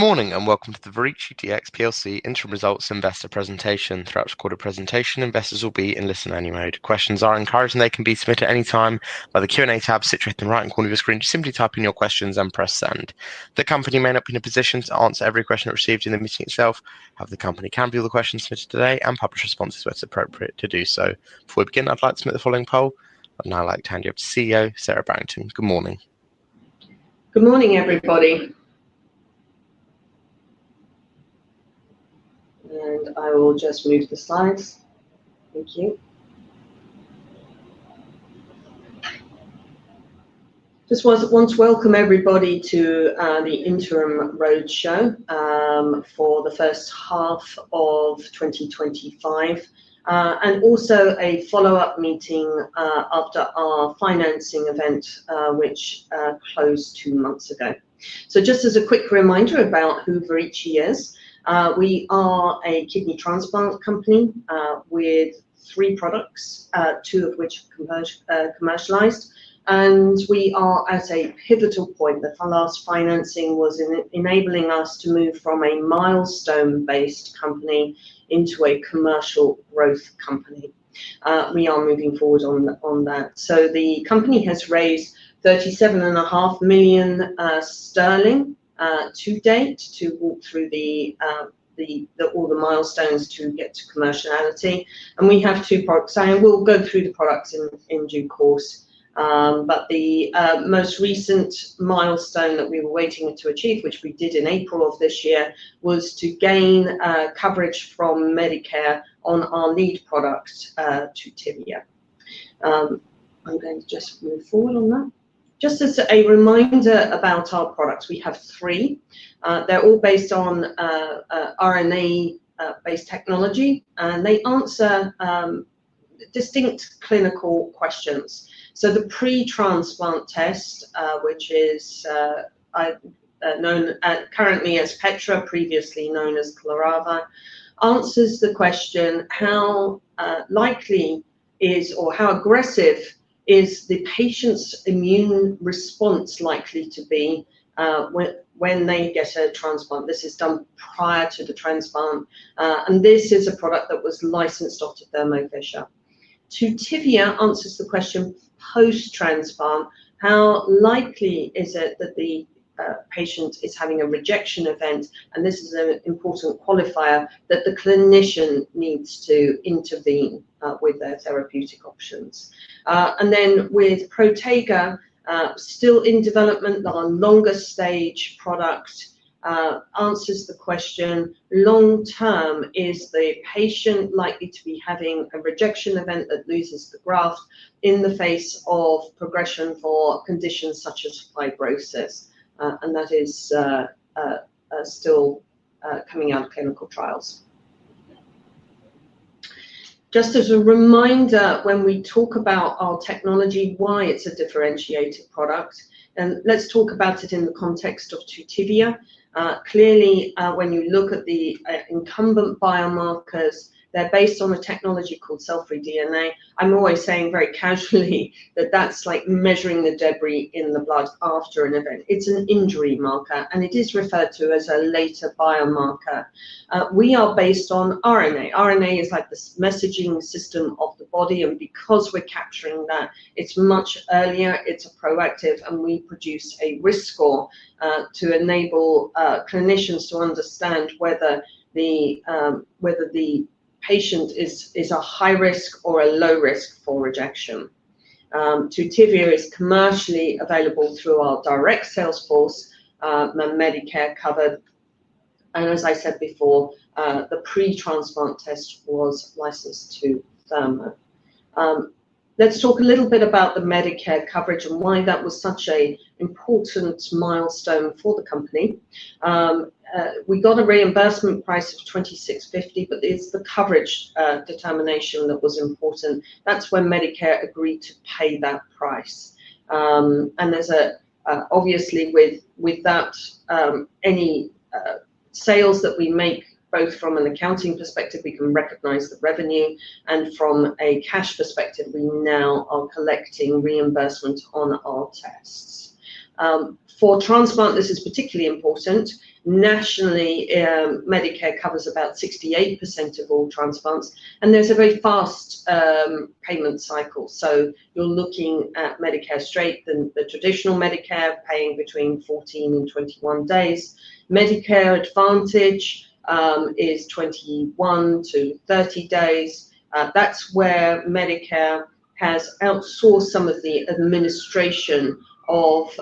morning and welcome to the Verici DX plc interim results investor presentation. Throughout the recorded presentation, investors will be in listen-only mode. Questions are encouraged and they can be submitted at any time by the Q&A tab situated in the right-hand corner of your screen. Just simply type in your questions and press send. The company may not be in a position to answer every question it received in the meeting itself. However, the company can view the questions submitted today and publish responses where it's appropriate to do so. Before we begin, I'd like to submit the following poll. I'd now like to hand you over to CEO Sarah Barrington. Good morning. Good morning, everybody. And I will just move the slides. Thank you. Just want to welcome everybody to the interim roadshow for the first half of 2025, and also a follow-up meeting after our financing event, which closed 2 months ago. So just as a quick reminder about who Verici is, we are a kidney transplant company with 3 products, 2 of which are commercialized, and we are at a pivotal point. The last financing was enabling us to move from a milestone-based company into a commercial growth company. We are moving forward on that. So the company has raised 37.5 million sterling to date to walk through all the milestones to get to commerciality. And we have 2 products. I will go through the products in due course. But the most recent milestone that we were waiting to achieve, which we did in April of this year, was to gain coverage from Medicare on our lead product, Tutivia. I'm going to just move forward on that. Just as a reminder about our products, we have 3. They're all based on RNA-based technology, and they answer distinct clinical questions. So the pre-transplant test, which is known currently as Petra, previously known as Clarava, answers the question how likely is, or how aggressive is the patient's immune response likely to be when they get a transplant. This is done prior to the transplant, and this is a product that was licensed off to Thermo Fisher. Tutivia answers the question post-transplant, how likely is it that the patient is having a rejection event, and this is an important qualifier that the clinician needs to intervene with their therapeutic options. And then with Protega, still in development, our longer stage product answers the question, long term, is the patient likely to be having a rejection event that loses the graft in the face of progression for conditions such as fibrosis? And that is still coming out of clinical trials. Just as a reminder, when we talk about our technology, why it's a differentiated product, and let's talk about it in the context of Tutivia. Clearly, when you look at the incumbent biomarkers, they're based on a technology called cell-free DNA. I'm always saying very casually that that's like measuring the debris in the blood after an event. It's an injury marker, and it is referred to as a later biomarker. We are based on RNA. RNA is like the messaging system of the body, and because we're capturing that, it's much earlier, it's a proactive, and we produce a risk score to enable clinicians to understand whether the patient is a high risk or a low risk for rejection. Tutivia is commercially available through our direct sales force, Medicare covered, and as I said before, the pre-transplant test was licensed to Thermo. Let's talk a little bit about the Medicare coverage and why that was such an important milestone for the company. We got a reimbursement price of $26.50, but it's the coverage determination that was important. That's when Medicare agreed to pay that price. And there's obviously with that, any sales that we make, both from an accounting perspective, we can recognize the revenue, and from a cash perspective, we now are collecting reimbursement on our tests. For transplant, this is particularly important. Nationally, Medicare covers about 68% of all transplants, and there's a very fast payment cycle. So you're looking at Medicare straight, the traditional Medicare, paying between 14 and 21 days. Medicare Advantage is 21 to 30 days. That's where Medicare has outsourced some of the administration of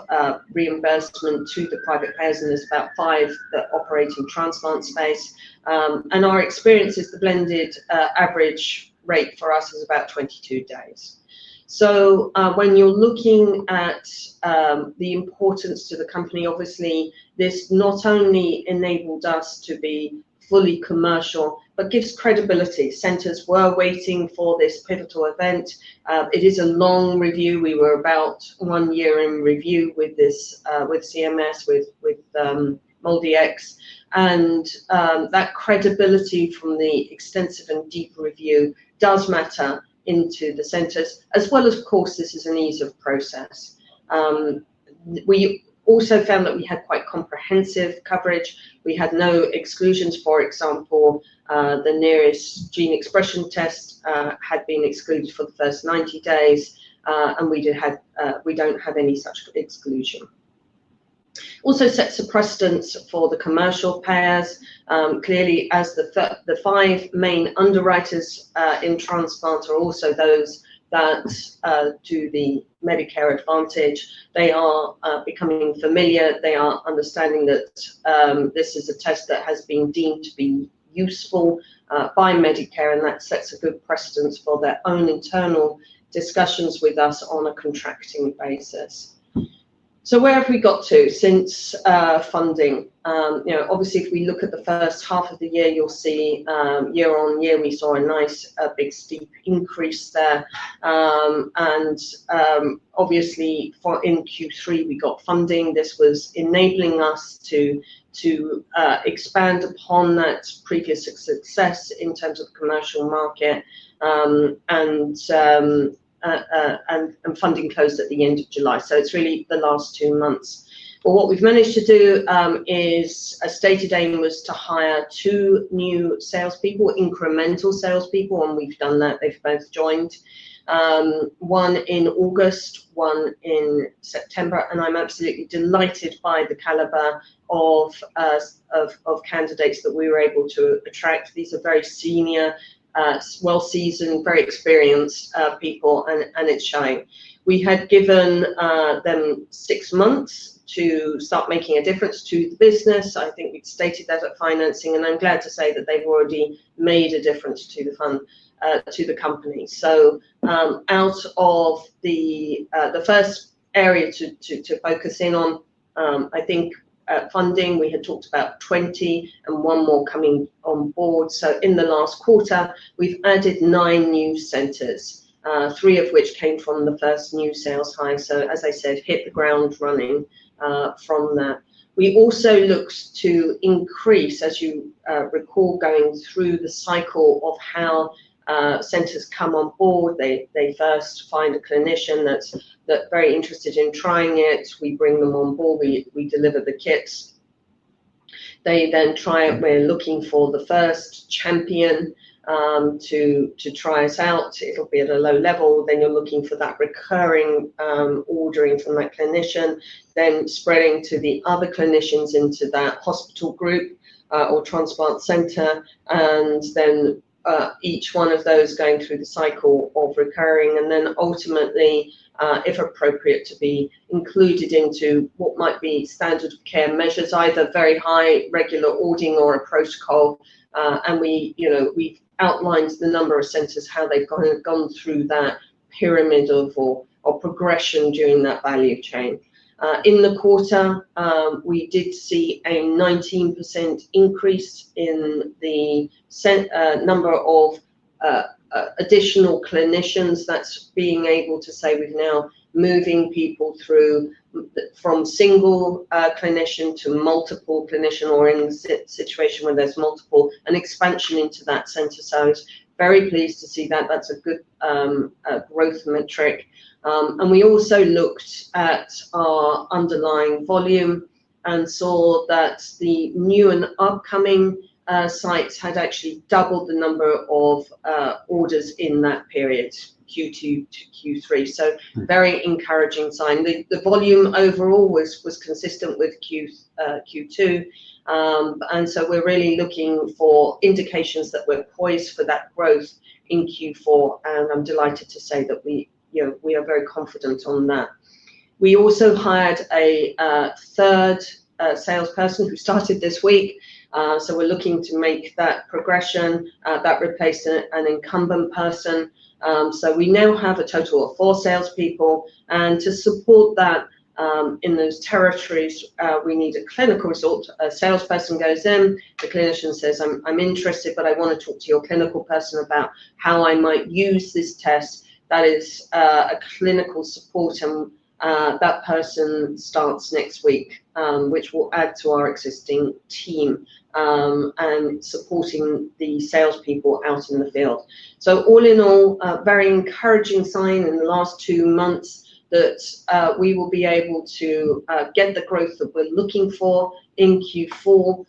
reimbursement to the private payers, and there's about 5 that operate in transplant space. And our experience is the blended average rate for us is about 22 days. So when you're looking at the importance to the company, obviously this not only enabled us to be fully commercial, but gives credibility. Centers were waiting for this pivotal event. It is a long review. We were about 1 year in review with this, with CMS, with MolDX, and that credibility from the extensive and deep review does matter into the centers, as well as, of course, this is an ease of process. We also found that we had quite comprehensive coverage. We had no exclusions. For example, the nearest gene expression test had been excluded for the first 90 days, and we don't have any such exclusion. Also sets a precedence for the commercial payers. Clearly, as the 5 main underwriters in transplant are also those that do the Medicare Advantage. They are becoming familiar. They are understanding that this is a test that has been deemed to be useful by Medicare, and that sets a good precedence for their own internal discussions with us on a contracting basis. So where have we got to since funding? Obviously, if we look at the first half of the year, you'll see year on year we saw a nice, big, steep increase there. Obviously, in Q3 we got funding. This was enabling us to expand upon that previous success in terms of the commercial market, and funding closed at the end of July. So it's really the last 2 months. Well, what we've managed to do is, a stated aim was to hire 2 new salespeople, incremental salespeople, and we've done that. They've both joined. One in August, one in September, and I'm absolutely delighted by the caliber of candidates that we were able to attract. These are very senior, well-seasoned, very experienced people, and it's showing. We had given them 6 months to start making a difference to the business. I think we'd stated that at financing, and I'm glad to say that they've already made a difference to the fund, to the company. So out of the first area to focus in on, I think funding, we had talked about 20 and 1 more coming on board. So in the last quarter, we've added 9 new centers, 3 of which came from the first new sales hire. So as I said, hit the ground running from that. We also looked to increase, as you recall, going through the cycle of how centers come on board. They first find a clinician that's very interested in trying it. We bring them on board. We deliver the kits. They then try it. We're looking for the first champion to try us out. It'll be at a low level. Then you're looking for that recurring ordering from that clinician, then spreading to the other clinicians into that hospital group or transplant center, and then each one of those going through the cycle of recurring, and then ultimately, if appropriate, to be included into what might be standard of care measures, either very high regular ordering or a protocol. And we've outlined the number of centers, how they've gone through that pyramid of or progression during that value chain. In the quarter, we did see a 19% increase in the number of additional clinicians. That's being able to say we've now moving people through from single clinician to multiple clinician, or in a situation where there's multiple, an expansion into that center. So I was very pleased to see that. That's a good growth metric. And we also looked at our underlying volume, and saw that the new and upcoming sites had actually doubled the number of orders in that period, Q2 to Q3. So very encouraging sign. The volume overall was consistent with Q2, and so we're really looking for indications that we're poised for that growth in Q4. And I'm delighted to say that we are very confident on that. We also hired a third salesperson who started this week. So we're looking to make that progression, that replaced an incumbent person. So we now have a total of 4 salespeople, and to support that in those territories, we need a clinical result. A salesperson goes in, the clinician says, I'm interested, but I want to talk to your clinical person about how I might use this test. That is a clinical support, and that person starts next week, which will add to our existing team and supporting the salespeople out in the field. So all in all, a very encouraging sign in the last 2 months that we will be able to get the growth that we're looking for in Q4.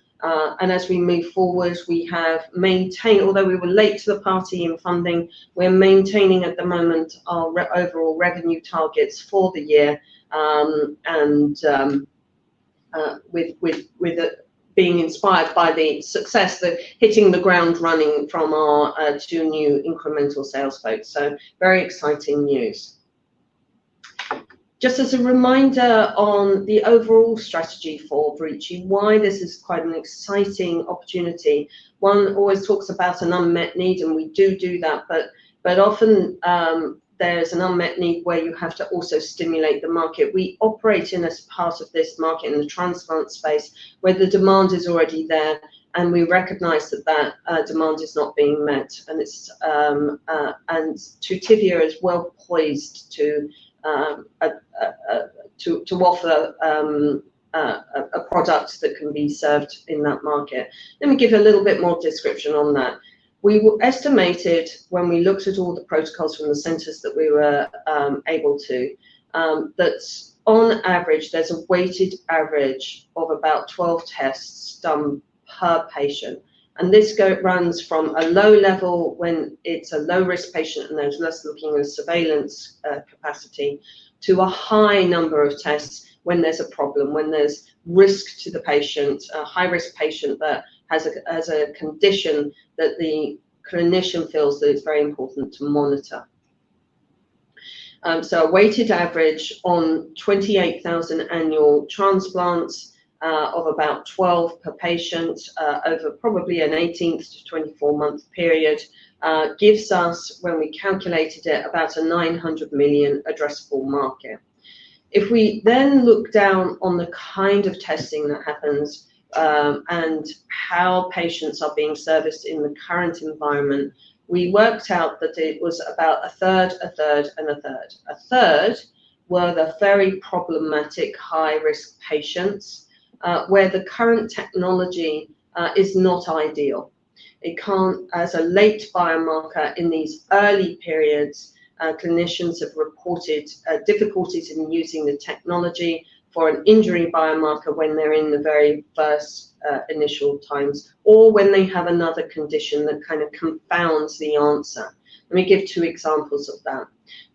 And as we move forward, we have maintained, although we were late to the party in funding, we're maintaining at the moment our overall revenue targets for the year, with it being inspired by the success, the hitting the ground running from our 2 new incremental sales folks. So very exciting news. Just as a reminder on the overall strategy for Verici, why this is quite an exciting opportunity. One always talks about an unmet need, and we do that, but often there's an unmet need where you have to also stimulate the market. We operate in as part of this market in the transplant space where the demand is already there, and we recognise that demand is not being met, and it's and Tutivia is well poised to offer a product that can be served in that market. Let me give a little bit more description on that. We estimated when we looked at all the protocols from the centres that we were able to, that on average there's a weighted average of about 12 tests done per patient. And this runs from a low level when it's a low risk patient and there's less looking at surveillance capacity, to a high number of tests when there's a problem, when there's risk to the patient, a high risk patient that has a condition that the clinician feels that it's very important to monitor. So a weighted average on 28,000 annual transplants of about 12 per patient over probably an 18 to 24 month period gives us, when we calculated it, about a 900 million addressable market. If we then look down on the kind of testing that happens and how patients are being serviced in the current environment, we worked out that it was about a third, a third, and a third. A third were the very problematic high-risk patients where the current technology is not ideal. It can't, as a late biomarker in these early periods, clinicians have reported difficulties in using the technology for an injury biomarker when they're in the very first initial times, or when they have another condition that kind of confounds the answer. Let me give 2 examples of that.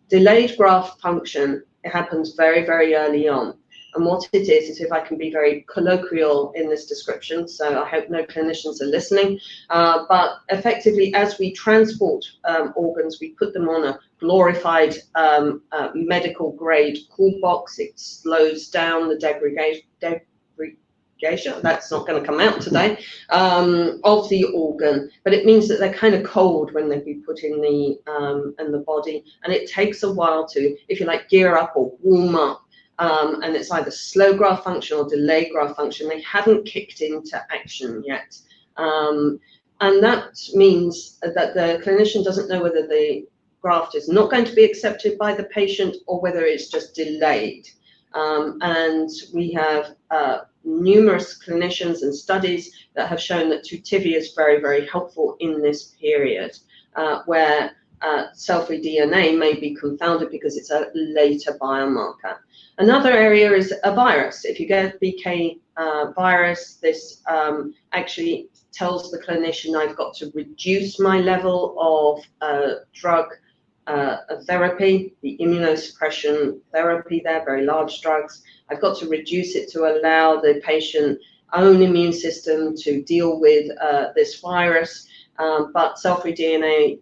Delayed graft function, it happens very, very early on. And what it is if I can be very colloquial in this description, so I hope no clinicians are listening, but effectively as we transport organs, we put them on a glorified medical grade cool box. It slows down the degradation, that's not going to come out today, of the organ, but it means that they're kind of cold when they be put in the body, and it takes a while to, if you like, gear up or warm up. And it's either slow graft function or delayed graft function. They haven't kicked into action yet. And that means that the clinician doesn't know whether the graft is not going to be accepted by the patient or whether it's just delayed. And we have numerous clinicians and studies that have shown that Tutivia is very, very helpful in this period, where cell-free DNA may be confounded because it's a later biomarker. Another area is a virus. If you get BK virus, this actually tells the clinician I've got to reduce my level of drug therapy, the immunosuppression therapy there, very large drugs. I've got to reduce it to allow the patient own immune system to deal with this virus. But cell-free DNA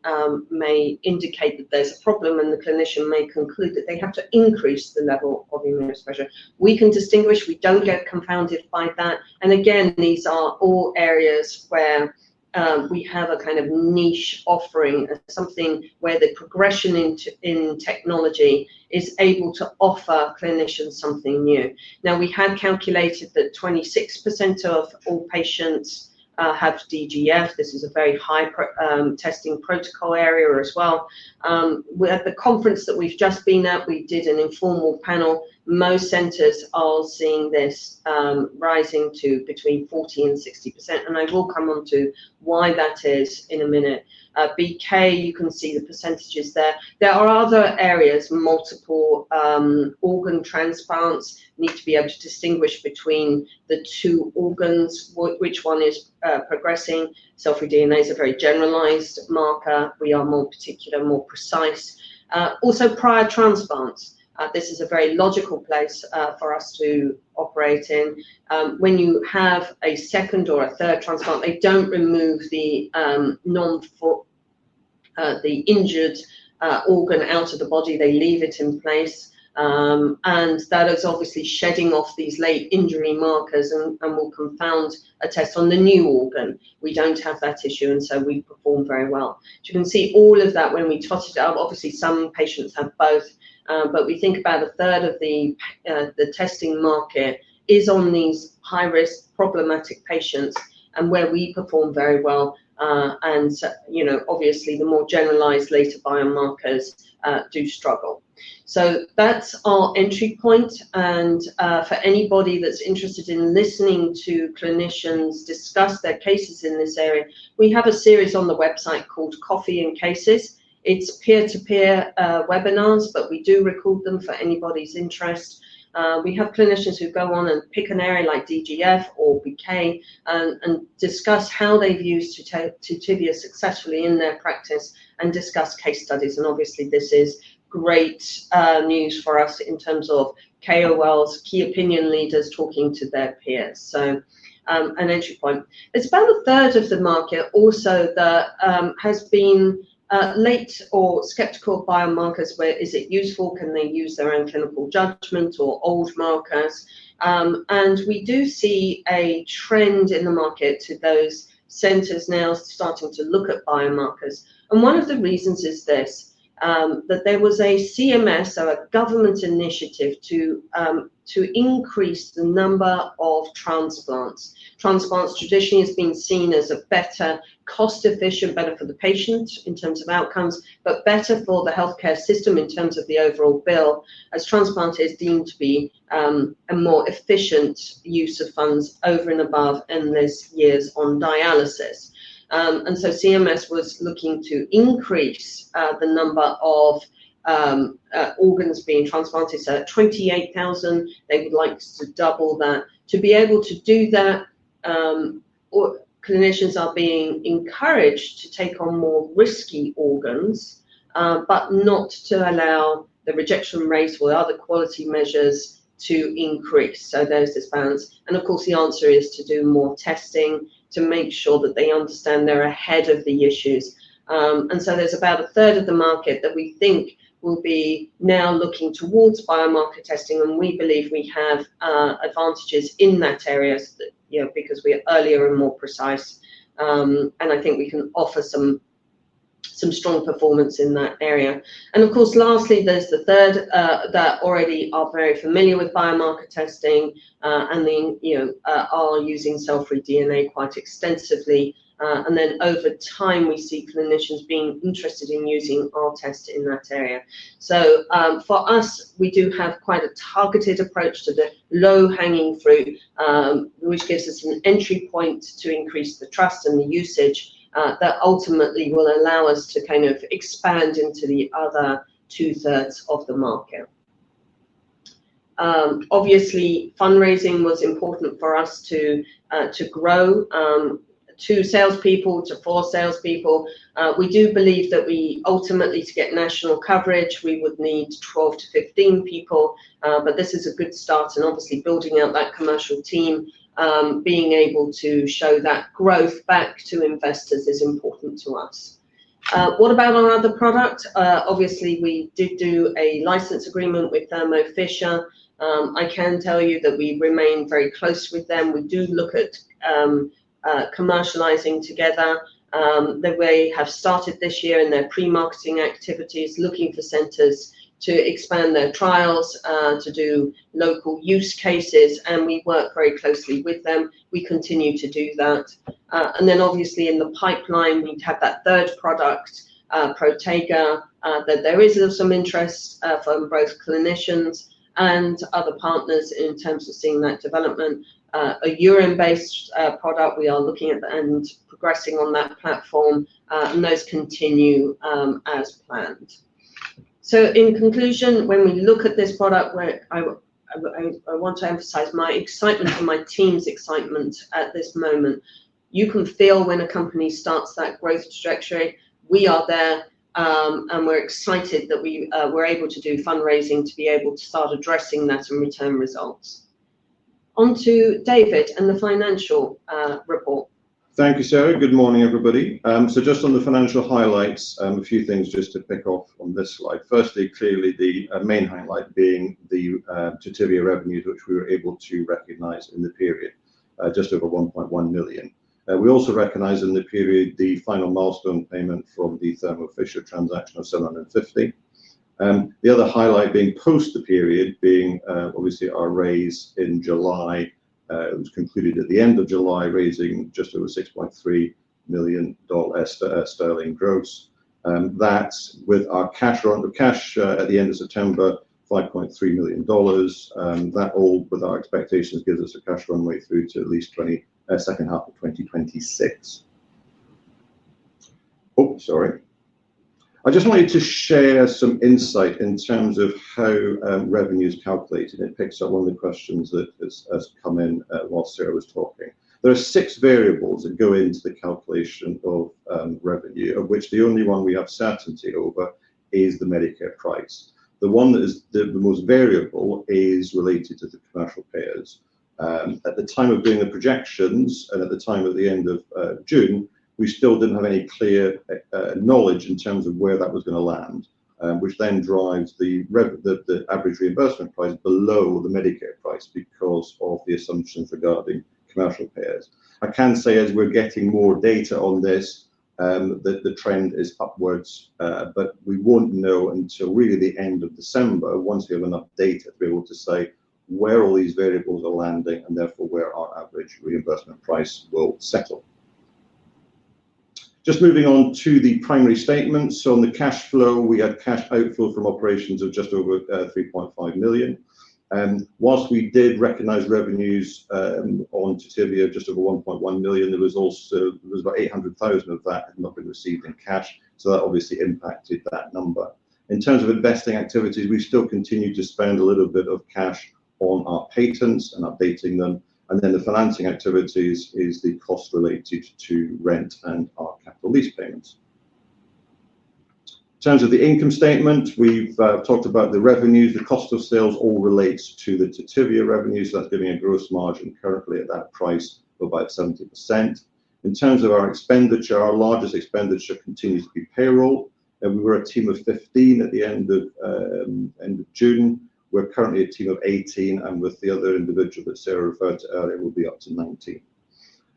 may indicate that there's a problem, and the clinician may conclude that they have to increase the level of immunosuppression. We can distinguish, we don't get confounded by that. And again, these are all areas where we have a kind of niche offering, something where the progression in technology is able to offer clinicians something new. Now, we had calculated that 26% of all patients have DGF. This is a very high testing protocol area as well. At the conference that we've just been at, we did an informal panel. Most centres are seeing this rising to between 40 and 60%, and I will come on to why that is in a minute. BK, you can see the percentages there. There are other areas, multiple organ transplants, need to be able to distinguish between the two organs, which one is progressing. Cell-free DNA is a very generalized marker. We are more particular, more precise. Also prior transplants. This is a very logical place for us to operate in. When you have a second or a third transplant, they don't remove the the injured organ out of the body. They leave it in place, and that is obviously shedding off these late injury markers and will confound a test on the new organ. We don't have that issue, and so we perform very well. So you can see all of that when we tot it up. Obviously, some patients have both. But we think about a third of the testing market is on these high-risk, problematic patients, and where we perform very well. And you know, obviously, the more generalised later biomarkers do struggle. So that's our entry point. And for anybody that's interested in listening to clinicians discuss their cases in this area, we have a series on the website called Coffee and Cases. It's peer-to-peer webinars, but we do record them for anybody's interest. We have clinicians who go on and pick an area like DGF or BK and discuss how they've used Tutivia successfully in their practice and discuss case studies. And obviously this is great news for us in terms of KOLs, key opinion leaders talking to their peers. So an entry point. There's about a third of the market also that has been late or skeptical biomarkers. Where is it useful? Can they use their own clinical judgment, or old markers? And we do see a trend in the market to those centres now starting to look at biomarkers. And one of the reasons is this, that there was a CMS, so a government initiative to increase the number of transplants. Transplants traditionally has been seen as a better, cost-efficient, better for the patient in terms of outcomes, but better for the healthcare system in terms of the overall bill, as transplant is deemed to be a more efficient use of funds over and above endless years on dialysis. And so CMS was looking to increase the number of organs being transplanted. So at 28,000, they would like to double that. To be able to do that, clinicians are being encouraged to take on more risky organs, but not to allow the rejection rate or other quality measures to increase. So there's this balance. And of course, the answer is to do more testing to make sure that they understand they're ahead of the issues. And so there's about a third of the market that we think will be now looking towards biomarker testing, and we believe we have advantages in that area, so that, you know, because we are earlier and more precise, and I think we can offer some strong performance in that area. And of course, lastly, there's the third that already are very familiar with biomarker testing and then, you know, are using cell-free DNA quite extensively. And then over time, we see clinicians being interested in using our test in that area. So for us, we do have quite a targeted approach to the low-hanging fruit, which gives us an entry point to increase the trust and the usage. that ultimately will allow us to kind of expand into the other 2/3 of the market. Obviously, fundraising was important for us to grow. 2 salespeople to 4 salespeople. We do believe that we ultimately, to get national coverage, we would need 12 to 15 people, but this is a good start, and obviously building out that commercial team, being able to show that growth back to investors is important to us. What about our other product? Obviously, we did do a license agreement with Thermo Fisher. I can tell you that we remain very close with them. We do look at commercializing together. They have started this year in their pre-marketing activities, looking for centers to expand their trials, to do local use cases, and we work very closely with them. We continue to do that. And then obviously in the pipeline, we have that third product, Protega, that there is some interest from both clinicians and other partners in terms of seeing that development. A urine-based product, we are looking at and progressing on that platform, and those continue as planned. So in conclusion, when we look at this product, where I want to emphasize my excitement and my team's excitement at this moment. You can feel when a company starts that growth trajectory. We are there, and we're excited that we're able to do fundraising to be able to start addressing that and return results. On to David and the financial report. Thank you, Sarah. Good morning, everybody. So just on the financial highlights, a few things just to pick off on this slide. Firstly, clearly the main highlight being the Tutivia revenues, which we were able to recognise in the period, just over 1.1 million. We also recognise in the period the final milestone payment from the Thermo Fisher transaction of 750. The other highlight being post the period being obviously our raise in July. It was concluded at the end of July, raising just over $6.3 million sterling gross. That with our cash at the end of September, $5.3 million. That all with our expectations gives us a cash runway through to at least second half of 2026. Oh, sorry. I just wanted to share some insight in terms of how revenue is calculated. It picks up one of the questions that has come in while Sarah was talking. There are 6 variables that go into the calculation of revenue, of which the only one we have certainty over is the Medicare price. The one that is the most variable is related to the commercial payers. At the time of doing the projections and at the time at the end of June, we still didn't have any clear knowledge in terms of where that was going to land, which then drives the average reimbursement price below the Medicare price because of the assumptions regarding commercial payers. I can say as we're getting more data on this, that the trend is upwards, but we won't know until really the end of December, once we have enough data to be able to say where all these variables are landing and therefore where our average reimbursement price will settle. Just moving on to the primary statements. So on the cash flow, we had cash outflow from operations of just over 3.5 million. Whilst we did recognise revenues on Tutivia just over 1.1 million, there was about 800,000 of that had not been received in cash, so that obviously impacted that number. In terms of investing activities, we still continue to spend a little bit of cash on our patents and updating them. And then the financing activities is the cost related to rent and our capital lease payments. In terms of the income statement, we've talked about the revenues. The cost of sales all relates to the Tutivia revenues. So that's giving a gross margin currently at that price of about 70%. In terms of our expenditure, our largest expenditure continues to be payroll. And we were a team of 15 at the end of June. We're currently a team of 18, and with the other individual that Sarah referred to earlier, we'll be up to 19.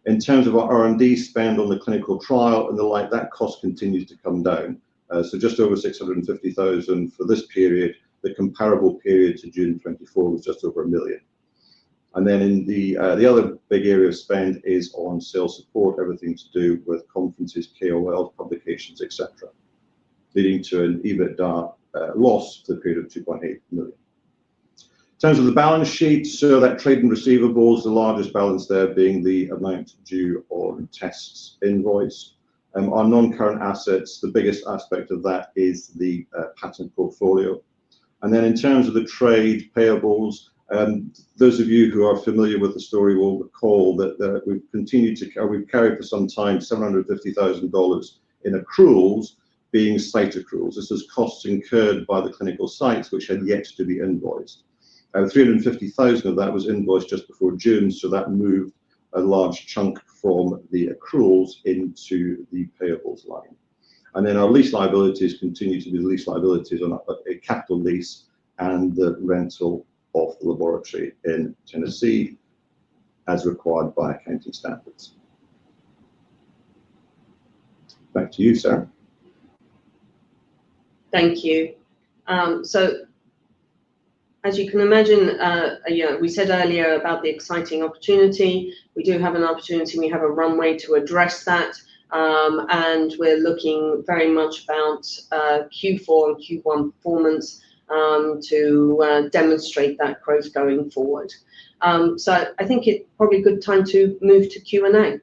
In terms of our R&D spend on the clinical trial and the like, that cost continues to come down. So just over 650,000 for this period. The comparable period to June 24 was just over 1 million. And then in the other big area of spend is on sales support, everything to do with conferences, KOLs, publications, etc., leading to an EBITDA loss for the period of 2.8 million. In terms of the balance sheet, so that trade and receivables, the largest balance there being the amount due on tests invoice. Our non-current assets, the biggest aspect of that is the patent portfolio. And then in terms of the trade payables, those of you who are familiar with the story will recall that we've carried for some time $750,000 in accruals, being site accruals. This is costs incurred by the clinical sites which had yet to be invoiced. 350,000 of that was invoiced just before June, so that moved a large chunk from the accruals into the payables line. And then our lease liabilities continue to be the lease liabilities on a capital lease and the rental of the laboratory in Tennessee as required by accounting standards. Back to you, Sarah. Thank you. So, as you can imagine, we said earlier about the exciting opportunity. We do have an opportunity, we have a runway to address that, and we're looking very much about Q4 and Q1 performance to demonstrate that growth going forward. So I think it's probably a good time to move to Q&A.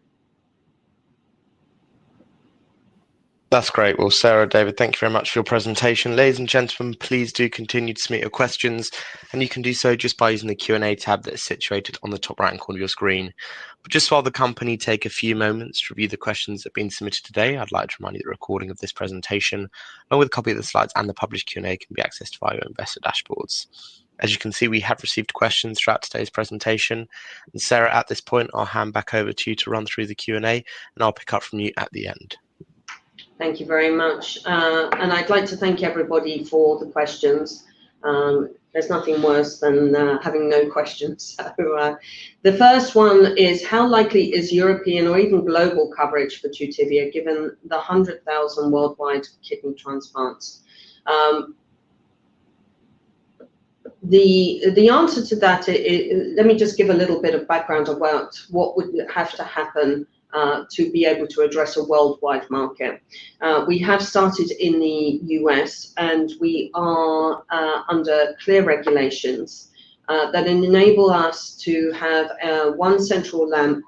That's great. Well, Sarah, David, thank you very much for your presentation. Ladies and gentlemen, please do continue to submit your questions, and you can do so just by using the Q&A tab that is situated on the top right-hand corner of your screen. But just while the company take a few moments to review the questions that have been submitted today, I'd like to remind you that the recording of this presentation, along with a copy of the slides and the published Q&A, can be accessed via your investor dashboards. As you can see, we have received questions throughout today's presentation. And Sarah, at this point, I'll hand back over to you to run through the Q&A, and I'll pick up from you at the end. Thank you very much. And I'd like to thank everybody for the questions. There's nothing worse than having no questions. So, the first one is, how likely is European or even global coverage for Tutivia given the 100,000 worldwide kidney transplants? The answer to that, let me just give a little bit of background about what would have to happen to be able to address a worldwide market. We have started in the US, and we are under clear regulations that enable us to have one central lab.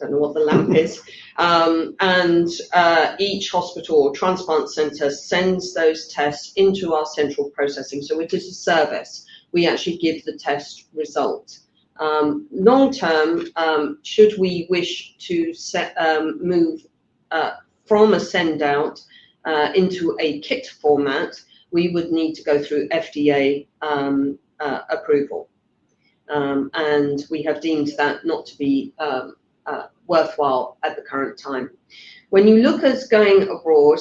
Don't know what the lamp is. And each hospital or transplant center sends those tests into our central processing. So it is a service. We actually give the test result. Long term, should we wish to move from a send out into a kit format, we would need to go through FDA approval. And we have deemed that not to be worthwhile at the current time. When you look at going abroad,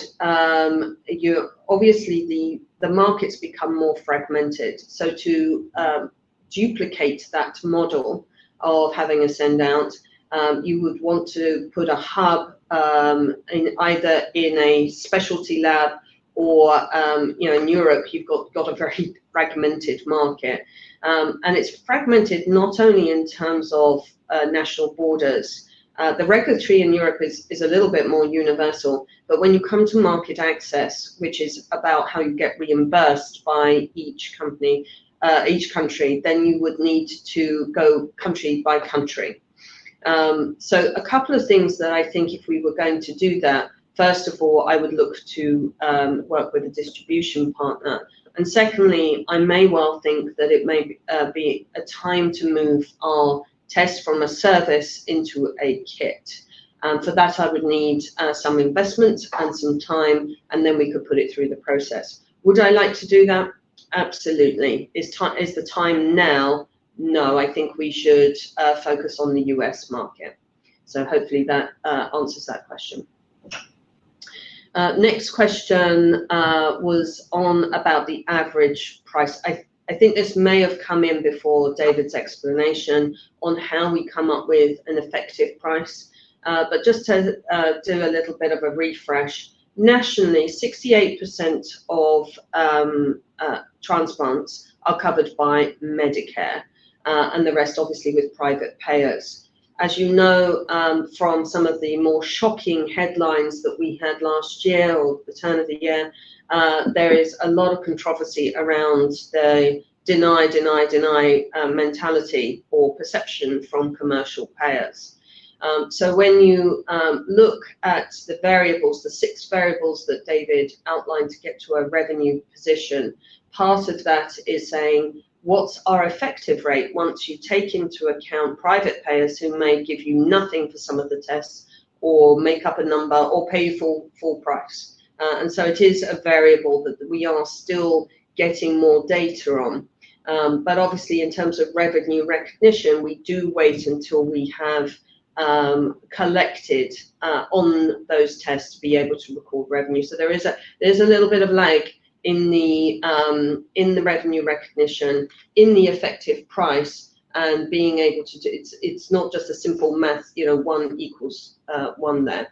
obviously the markets become more fragmented. So to duplicate that model of having a send out, you would want to put a hub either in a specialty lab or in Europe you've got a very fragmented market, and it's fragmented not only in terms of national borders. The regulatory in Europe is a little bit more universal, but when you come to market access, which is about how you get reimbursed by each country, then you would need to go country by country. So a couple of things that I think, if we were going to do that, first of all, I would look to work with a distribution partner. And secondly, I may well think that it may be a time to move our test from a service into a kit. For that, I would need some investment and some time, and then we could put it through the process. Would I like to do that? Absolutely. Is the time now? No, I think we should focus on the US market. So hopefully that answers that question. Next question was on about the average price. I think this may have come in before David's explanation on how we come up with an effective price. But just to do a little bit of a refresh, nationally, 68% of transplants are covered by Medicare, and the rest obviously with private payers. As you know, from some of the more shocking headlines that we had last year or the turn of the year, there is a lot of controversy around the deny mentality or perception from commercial payers. So when you look at the variables, the 6 variables that David outlined to get to a revenue position, part of that is saying, what's our effective rate once you take into account private payers who may give you nothing for some of the tests, or make up a number, or pay you full price. And so it is a variable that we are still getting more data on. But obviously, in terms of revenue recognition, we do wait until we have collected on those tests to be able to record revenue. So there's a little bit of lag in the revenue recognition, in the effective price, and being able to do it's not just a simple math, 1 equals 1 there.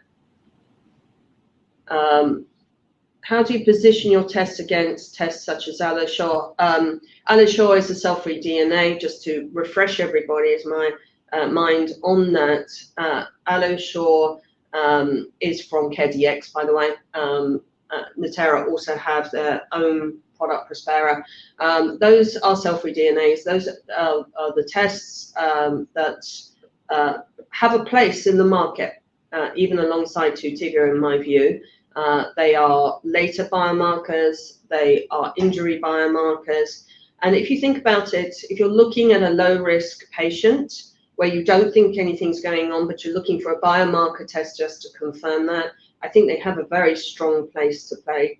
How do you position your tests against tests such as AlloSure? AlloSure is a cell-free DNA, just to refresh everybody's mind on that. AlloSure is from CareDx, by the way. Natera also have their own product, Prospera. Those are cell-free DNAs. Those are the tests that have a place in the market, even alongside Tutivia, in my view. They are later biomarkers, they are injury biomarkers. And if you think about it, if you're looking at a low-risk patient where you don't think anything's going on, but you're looking for a biomarker test just to confirm that, I think they have a very strong place to play,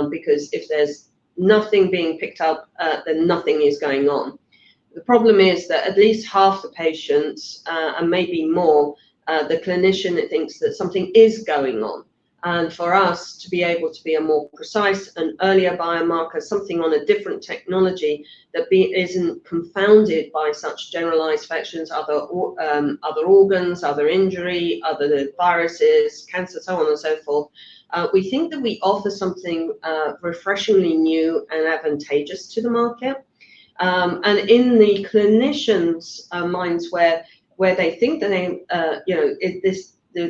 because if there's nothing being picked up, then nothing is going on. The problem is that at least half the patients, and maybe more, the clinician thinks that something is going on. And for us to be able to be a more precise and earlier biomarker, something on a different technology that isn't confounded by such generalized infections, other organs, other injury, other viruses, cancer, so on and so forth, we think that we offer something refreshingly new and advantageous to the market. And in the clinicians' minds, where they think that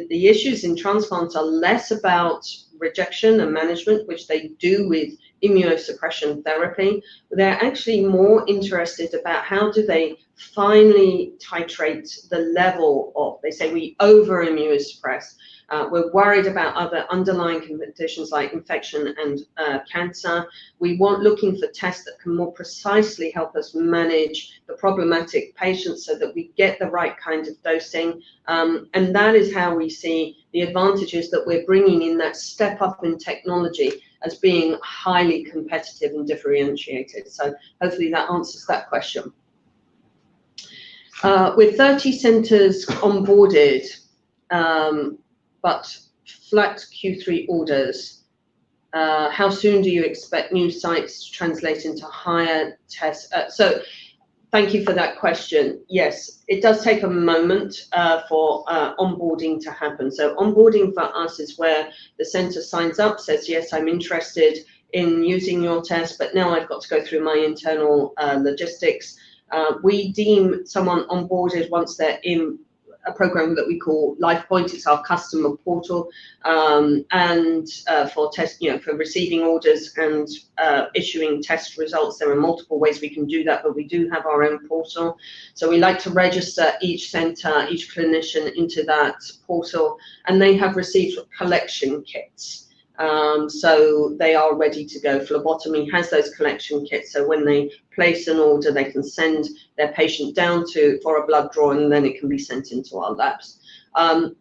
the issues in transplants are less about rejection and management, which they do with immunosuppression therapy. They're actually more interested about how do they finally titrate the level of, they say we over immunosuppress. We're worried about other underlying conditions like infection and cancer. We want looking for tests that can more precisely help us manage the problematic patients so that we get the right kind of dosing. And that is how we see the advantages that we're bringing in that step up in technology as being highly competitive and differentiated. So hopefully that answers that question. With 30 centres onboarded, but flat Q3 orders, how soon do you expect new sites to translate into higher tests? So thank you for that question. Yes, it does take a moment for onboarding to happen. So onboarding for us is where the centre signs up, says, yes, I'm interested in using your test, but now I've got to go through my internal logistics. We deem someone onboarded once they're in a program that we call LifePoint. It's our customer portal, and for for receiving orders and issuing test results. There are multiple ways we can do that, but we do have our own portal. So we like to register each centre, each clinician into that portal, and they have received collection kits. So they are ready to go. Phlebotomy has those collection kits, so when they place an order, they can send their patient down for a blood draw, and then it can be sent into our labs.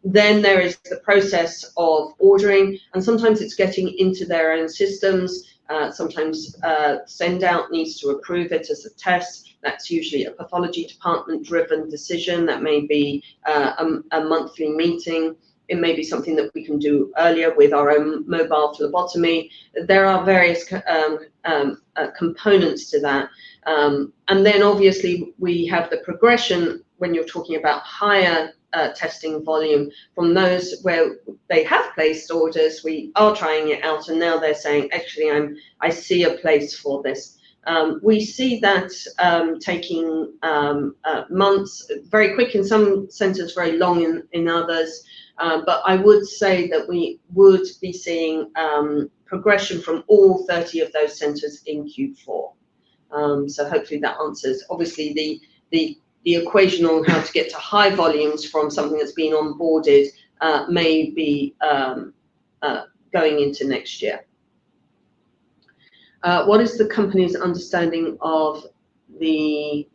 Then there is the process of ordering, and sometimes it's getting into their own systems. Sometimes Sendout needs to approve it as a test. That's usually a pathology department driven decision. That may be a monthly meeting. It may be something that we can do earlier with our own mobile phlebotomy. There are various components to that. And then obviously we have the progression when you're talking about higher testing volume from those where they have placed orders. We are trying it out, and now they're saying, actually, I see a place for this. We see that taking months, very quick in some centres, very long in others. But I would say that we would be seeing progression from all 30 of those centres in Q4. So hopefully that answers. Obviously, the the equation on how to get to high volumes from something that's been onboarded may be going into next year. What is the company's understanding of the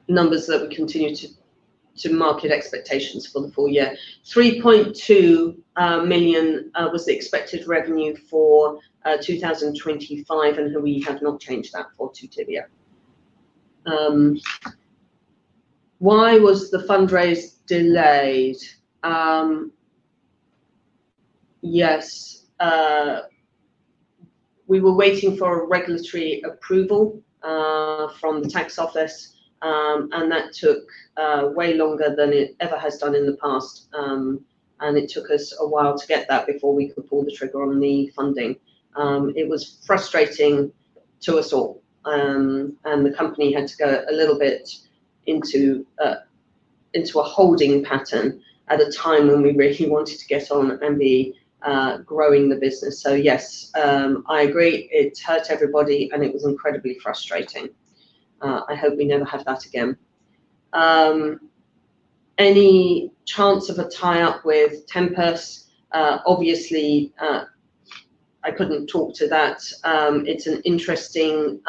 numbers that we continue to market expectations for the full year? 3.2 million was the expected revenue for 2025, and we have not changed that for Tutivia. Why was the fundraise delayed? Yes, we were waiting for a regulatory approval from the tax office, and that took way longer than it ever has done in the past. And it took us a while to get that before we could pull the trigger on the funding. It was frustrating to us all, and the company had to go a little bit into a holding pattern at a time when we really wanted to get on and be growing the business. So yes, I agree, it hurt everybody and it was incredibly frustrating. I hope we never have that again. Any chance of a tie-up with Tempus? Obviously, I couldn't talk to that. It's an interesting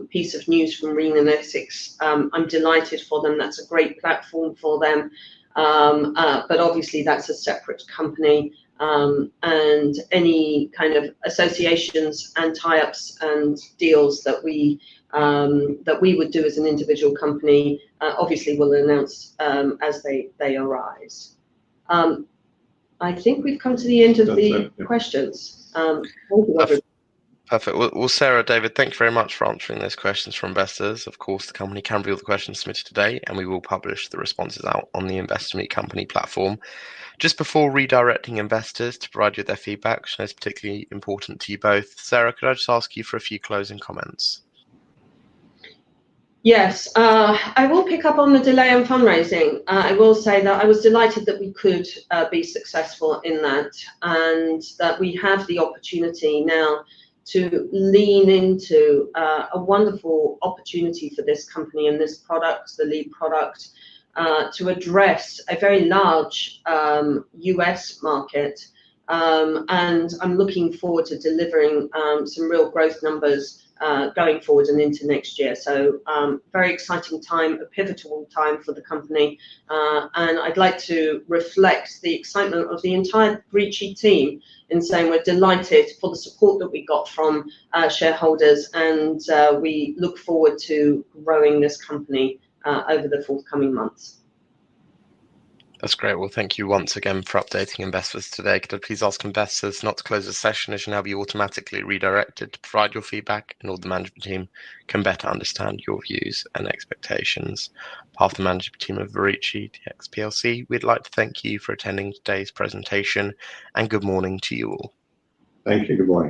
piece of news from Renanetics. I'm delighted for them. That's a great platform for them. But obviously that's a separate company. And any kind of associations and tie-ups and deals that we would do as an individual company, obviously we'll announce as they arise. I think we've come to the end of the questions. Thank you, everybody. Perfect. Well, Sarah, David, thank you very much for answering those questions from investors. Of course, the company can review the questions submitted today, and we will publish the responses out on the Investor Meet Company platform. Just before redirecting investors to provide you with their feedback, which is particularly important to you both, Sarah, could I just ask you for a few closing comments? Yes, I will pick up on the delay in fundraising. I will say that I was delighted that we could be successful in that, and that we have the opportunity now to lean into a wonderful opportunity for this company and this product, the lead product, to address a very large US market. And I'm looking forward to delivering some real growth numbers going forward and into next year. So very exciting time, a pivotal time for the company. And I'd like to reflect the excitement of the entire Verici team in saying we're delighted for the support that we got from shareholders, and we look forward to growing this company over the forthcoming months. That's great. Well, thank you once again for updating investors today. Could I please ask investors not to close the session, as you'll now be automatically redirected to provide your feedback, and all the management team can better understand your views and expectations. On behalf of the management team of Verici DX plc, we'd like to thank you for attending today's presentation, and good morning to you all. Thank you. Good morning.